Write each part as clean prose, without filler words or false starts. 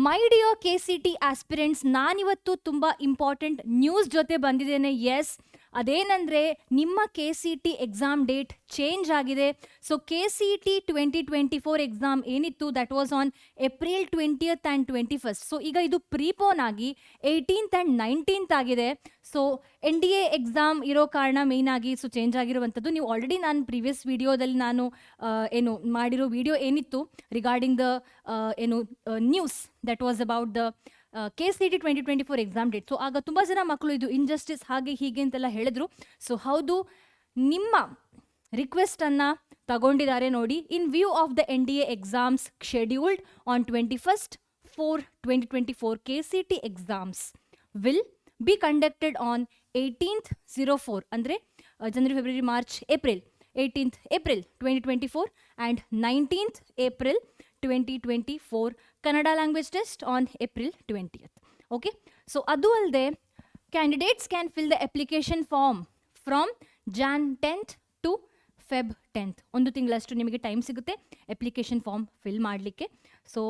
My dear KCT aspirants, ನಾನಿವತ್ತು ತುಂಬ important news ಜೊತೆ ಬಂದಿದ್ದೇನೆ. ಎಸ್, ಅದೇನಂದರೆ ನಿಮ್ಮ KCT ಎಕ್ಸಾಮ್ ಡೇಟ್ ಚೇಂಜ್ ಆಗಿದೆ. ಸೊ KCT 2024 ಎಕ್ಸಾಮ್ ಏನಿತ್ತು that was on April 20th and 21st. So ಈಗ ಇದು ಪ್ರೀಪೋನ್ ಆಗಿ 18th and 19th ಆಗಿದೆ. ಸೊ NDA ಎಕ್ಸಾಮ್ ಇರೋ ಕಾರಣ ಮೇಯ್ನ್ ಆಗಿ ಸೊ ಚೇಂಜ್ ಆಗಿರುವಂಥದ್ದು. ನೀವು ಆಲ್ರೆಡಿ ನಾನು ಪ್ರೀವಿಯಸ್ ವಿಡಿಯೋದಲ್ಲಿ ನಾನು ಏನು ಮಾಡಿರೋ ವಿಡಿಯೋ ಏನಿತ್ತು regarding the news that was about the KCT 2024 exam date. So ಆಗ ತುಂಬ ಜನ ಮಕ್ಕಳು ಇದು ಇನ್ಜಸ್ಟಿಸ್ ಹಾಗೆ ಹೀಗೆ ಅಂತೆಲ್ಲ ಹೇಳಿದ್ರು. ಸೊ ಹೌದು, ನಿಮ್ಮ ರಿಕ್ವೆಸ್ಟನ್ನು ತಗೊಂಡಿದ್ದಾರೆ ನೋಡಿ. In view of the NDA exams scheduled on 21/4/2024 KCT exams will be conducted on 18th 04 ಅಂದರೆ ಜನವರಿ, ಫೆಬ್ರವರಿ, March, April 18th April 2024 and 19th April 2024 Kannada language test on April 20th. Okay, so adu alde candidates can fill the application form from Jan 10th to Feb 10th. ಒಂದು ತಿಂಗಳಷ್ಟು ನಿಮಗೆ time ಸಿಗುತ್ತೆ application form fill ಮಾಡಲಿಕ್ಕೆ. So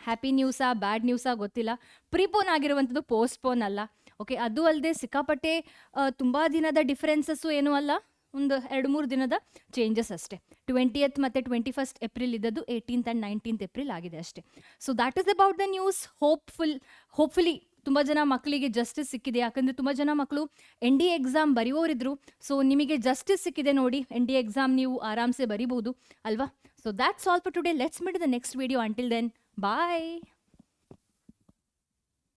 happy ನ್ಯೂಸಾ ಬ್ಯಾಡ್ ನ್ಯೂಸಾ ಗೊತ್ತಿಲ್ಲ, prepone ಆಗಿರುವಂಥದ್ದು postpone ಅಲ್ಲ. Okay, ಅದು ಅಲ್ಲದೆ ಸಿಕ್ಕಾಪಟ್ಟೆ ತುಂಬ ದಿನದ ಡಿಫ್ರೆನ್ಸಸ್ಸು ಏನೂ ಅಲ್ಲ, ಒಂದು 2-3 ದಿನದ ಚೇಂಜಸ್ ಅಷ್ಟೇ. 20th ಮತ್ತು 21st ಏಪ್ರಿಲ್ ಇದ್ದದ್ದು 18th and 19th ಏಪ್ರಿಲ್ ಆಗಿದೆ ಅಷ್ಟೇ. So that is about the news. Hopefully ತುಂಬ ಜನ ಮಕ್ಕಳಿಗೆ ಜಸ್ಟಿಸ್ ಸಿಕ್ಕಿದೆ. ಯಾಕಂದರೆ ತುಂಬ ಜನ ಮಕ್ಕಳು NDA ಎಕ್ಸಾಮ್ ಬರೆಯೋರಿದ್ರು. ಸೊ ನಿಮಗೆ ಜಸ್ಟಿಸ್ ಸಿಕ್ಕಿದೆ ನೋಡಿ, NDA ಎಕ್ಸಾಮ್ ನೀವು ಆರಾಮ್ಸೆ ಬರಿಬೋದು ಅಲ್ವಾ. So that's all for today. Let's meet the next video. Until then, bye.